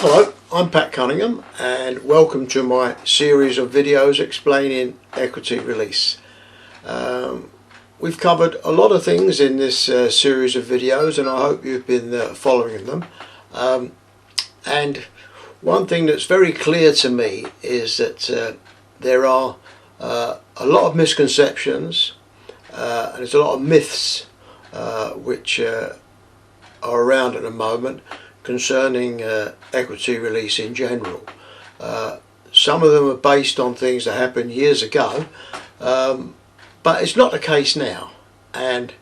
Hello, I'm Cunningham and welcome to my series of videos explaining equity release. We've covered a lot of things in this series of videos and I hope you've been following them. And one thing that's very clear to me is that there are a lot of misconceptions and there's a lot of myths which are around at the moment concerning equity release in general. Some of them are based on things that happened years ago, but it's not the case now, and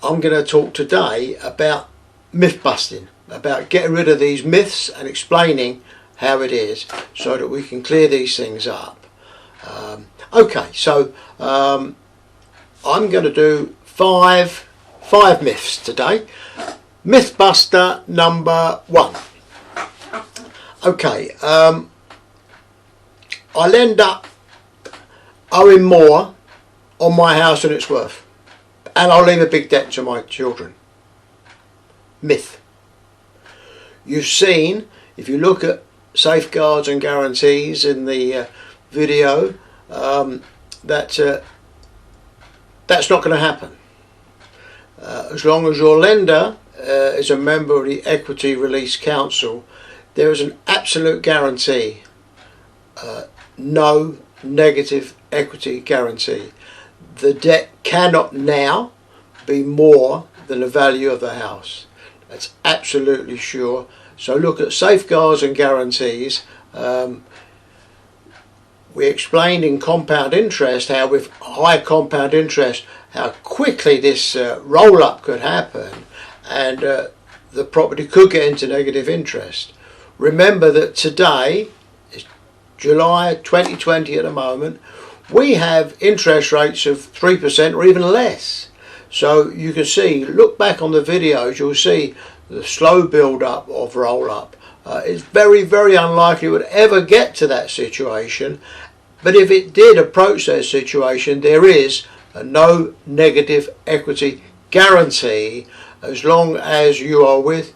I'm going to talk today about myth busting, about getting rid of these myths and explaining how it is so that we can clear these things up. Okay, so I'm going to do five myths today. Mythbuster number 1. Okay, I'll end up owing more on my house than it's worth, and I'll leave a big debt to my children. Myth. You've seen, if you look at safeguards and guarantees in the video, that's not going to happen. As long as your lender is a member of the Equity Release Council, there is an absolute guarantee, no negative equity guarantee. The debt cannot now be more than the value of the house. That's absolutely sure. So look at safeguards and guarantees. We explained in compound interest how with high compound interest how quickly this roll-up could happen, and the property could get into negative interest. Remember that today, it's July 2020 at the moment, we have interest rates of 3% or even less. So you can see, look back on the videos, you'll see the slow build-up of roll-up. It's very, very unlikely it would ever get to that situation, but if it did approach that situation, there is no negative equity guarantee as long as you are with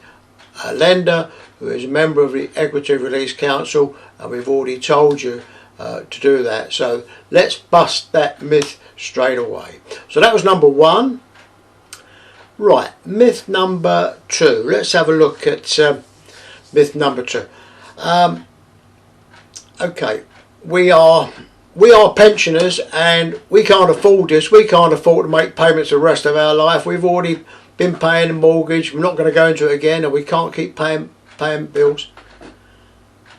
a lender who is a member of the Equity Release Council, and we've already told you to do that. So let's bust that myth straight away. So that was number 1. Right, myth number 2. Let's have a look at myth number 2. Okay, we are pensioners and we can't afford this. We can't afford to make payments the rest of our life. We've already been paying a mortgage. We're not going to go into it again, and we can't keep paying bills.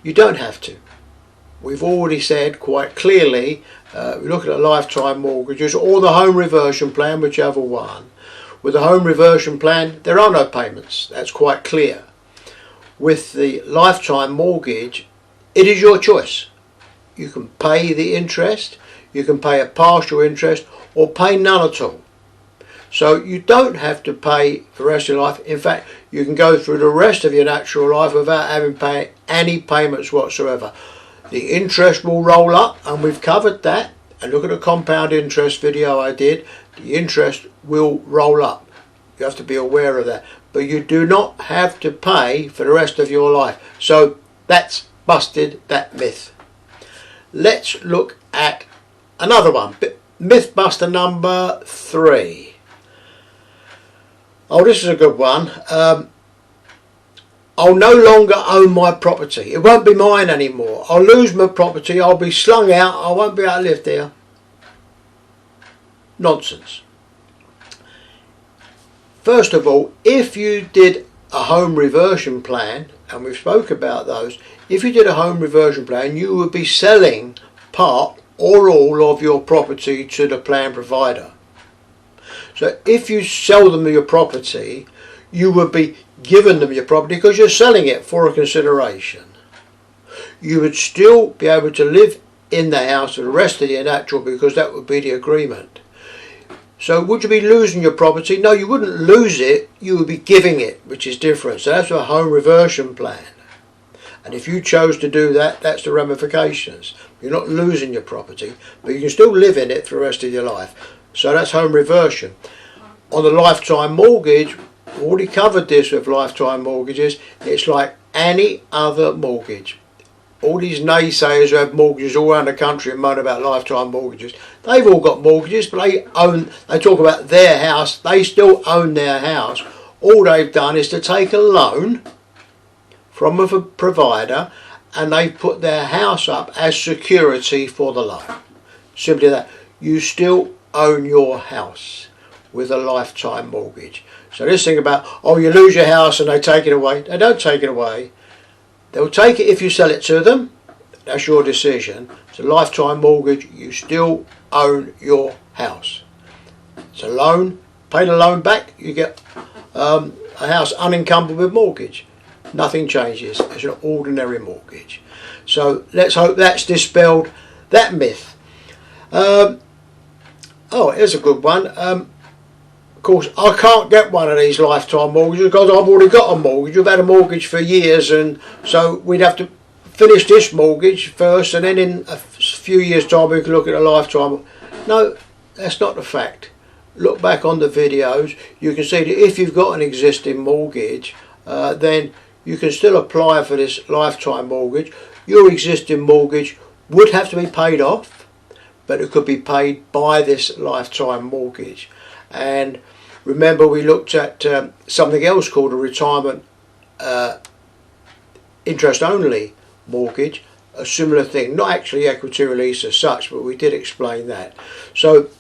You don't have to. We've already said quite clearly, we look at the lifetime mortgages or the home reversion plan, whichever one. With the home reversion plan, there are no payments. That's quite clear. With the lifetime mortgage, it is your choice. You can pay the interest, you can pay a partial interest, or pay none at all. So you don't have to pay for the rest of your life. In fact, you can go through the rest of your natural life without having to pay any payments whatsoever. The interest will roll up, and we've covered that. And look at the compound interest video I did. The interest will roll up. You have to be aware of that. But you do not have to pay for the rest of your life. So that's busted that myth. Let's look at another one. Mythbuster number 3. Oh, this is a good one. I'll no longer own my property. It won't be mine anymore. I'll lose my property. I'll be slung out. I won't be able to live there. Nonsense. First of all, if you did a home reversion plan, and we've spoke about those, if you did a home reversion plan, you would be selling part or all of your property to the plan provider. So if you sell them your property, you would be giving them your property because you're selling it for a consideration. You would still be able to live in the house for the rest of your natural, because that would be the agreement. So would you be losing your property? No, you wouldn't lose it, you would be giving it, which is different. So that's a home reversion plan. And if you chose to do that, that's the ramifications. You're not losing your property, but you can still live in it for the rest of your life. So that's home reversion. On the lifetime mortgage, already covered this with lifetime mortgages. It's like any other mortgage. All these naysayers who have mortgages all around the country and moan about lifetime mortgages, they've all got mortgages, but they talk about their house, they still own their house. All they've done is to take a loan from a provider and they've put their house up as security for the loan. Simply that. You still own your house with a lifetime mortgage. So this thing about, oh, you lose your house and they take it away. They don't take it away. They'll take it if you sell it to them. That's your decision. It's a lifetime mortgage. You still own your house. It's a loan. Pay the loan back. You get a house unencumbered with mortgage. Nothing changes. It's an ordinary mortgage. So let's hope that's dispelled that myth. Oh, here's a good one. Of course, I can't get one of these lifetime mortgages because I've already got a mortgage. We've had a mortgage for years, and so we'd have to finish this mortgage first, and then in a few years' time we can look at a lifetime. No, that's not the fact. Look back on the videos. You can see that if you've got an existing mortgage, then you can still apply for this lifetime mortgage. Your existing mortgage would have to be paid off, but it could be paid by this lifetime mortgage. And remember, we looked at something else called a retirement interest only mortgage, a similar thing, not actually equity release as such, but we did explain that. So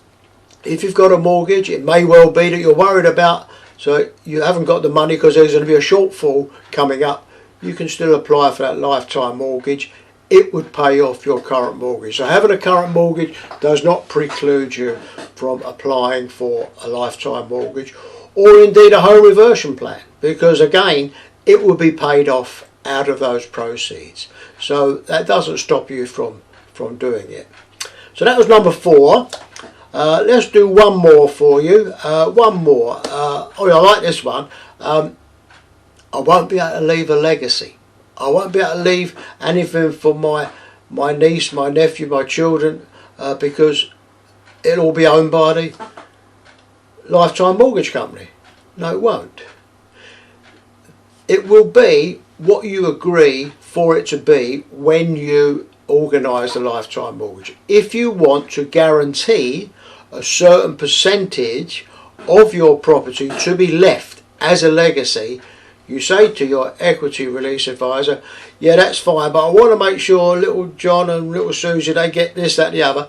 if you've got a mortgage, it may well be that you're worried about, so you haven't got the money because there's going to be a shortfall coming up. You can still apply for that lifetime mortgage. It would pay off your current mortgage. So having a current mortgage does not preclude you from applying for a lifetime mortgage, or indeed a home reversion plan, because again it will be paid off out of those proceeds. So that doesn't stop you from doing it. So that was number 4. Let's do one more for you. One more. Oh, I like this one. I won't be able to leave a legacy. I won't be able to leave anything for my niece, my nephew, my children, because it'll all be owned by the lifetime mortgage company. No, it won't. It will be what you agree for it to be when you organise the lifetime mortgage. If you want to guarantee a certain percentage of your property to be left as a legacy, you say to your equity release advisor, yeah, that's fine, but I want to make sure little John and little Susie, they get this, that, the other.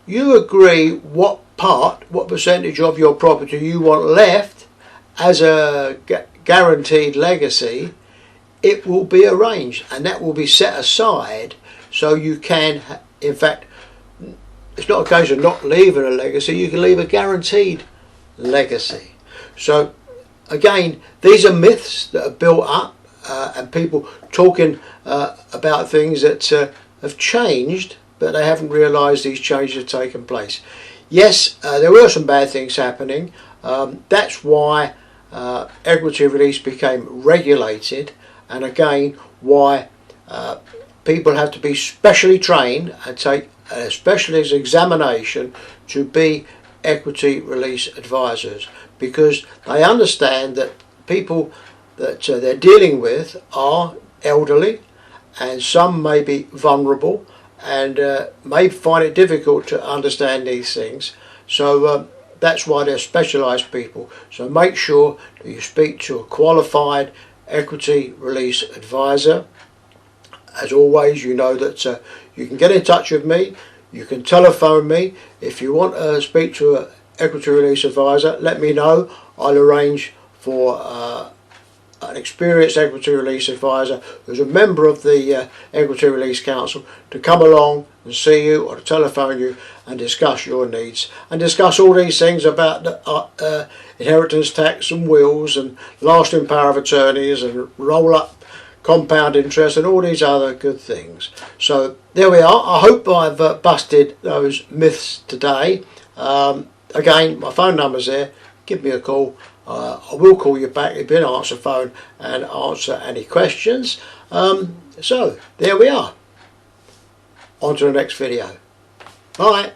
You agree what percentage of your property you want left as a guaranteed legacy. It will be arranged, and that will be set aside so you can, in fact, it's not a case of not leaving a legacy, you can leave a guaranteed legacy. So again, these are myths that are built up and people talking about things that have changed, but they haven't realised these changes have taken place. Yes, there were some bad things happening. That's why equity release became regulated, and again why people have to be specially trained and take a specialist examination to be equity release advisors, because they understand that people that they're dealing with are elderly, and some may be vulnerable and may find it difficult to understand these things. So that's why they're specialised people. So make sure that you speak to a qualified equity release advisor. As always, you know that you can get in touch with me, you can telephone me. If you want to speak to an equity release advisor, let me know. I'll arrange for an experienced equity release advisor who's a member of the Equity Release Council to come along and see you or to telephone you and discuss your needs and discuss all these things about inheritance tax and wills and lasting power of attorneys and roll up compound interest and all these other good things. So there we are. I hope I've busted those myths today. Again, my phone number's there. Give me a call. I will call you back. It'll be an answer phone and answer any questions. So there we are. On to the next video. Bye.